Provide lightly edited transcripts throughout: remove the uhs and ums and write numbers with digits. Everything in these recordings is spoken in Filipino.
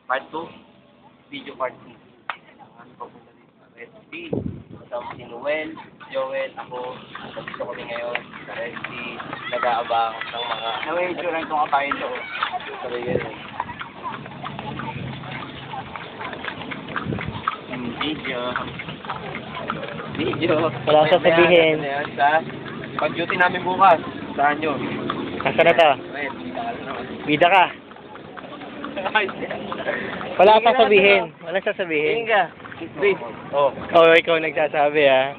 Part 2. Video part 2. Ano pa punta dito sa Red Sea. Kasama si Noel, Joel, ako. Nandito kami ngayon sa Red Sea. Nag-aabang ng mga... Naway lang itong kabayan to. Sabi yan eh. Video. Video. Wala akong sasabihin. Ano yan, sa pag-duty namin bukas. Saan nyo? Asa na to? Red, Bida ka. Wala akong sasabihin. Wala sasabihin. ka. Wait. Oh. Oh, ikaw nagsasabi ah.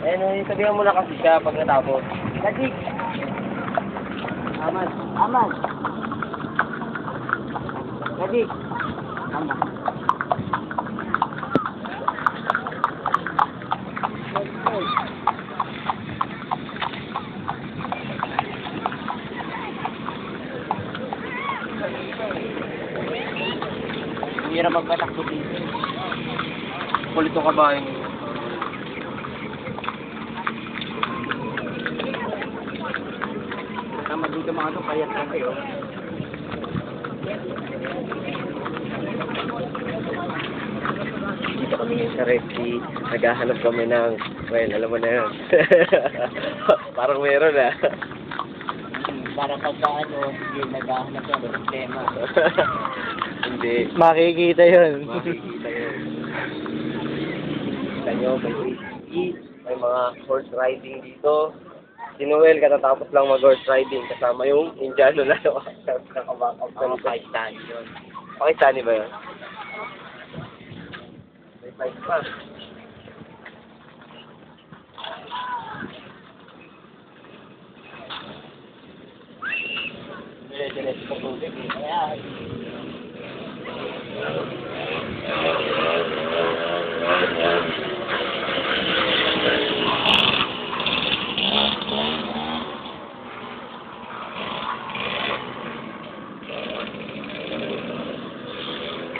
Eh, sabihan mo na kasi siya pag natapos. Kadik. Aman. Aman. Kadik. Aman. Hindi na magpatakbo dito. Kulit ko kabayan. Tama dito mga to, kaya kayo. Dito kami ngayon sa Red Sea. Naghahanap kami ng... Well, alam mo na yun. Parang meron ah. Para pagka ano, sige, naghahanap ka ng problema. Hindi. Makikita yun. Makikita yun. Kita nyo, may whiskey, may mga horse riding dito. Si Noel, katatapos lang mag-horse riding kasama yung Indiano na nakabackup Ang Pakistani yun. Pakistani ba yun? May fight pa. Dire-diretso sa tubig eh. Kaya,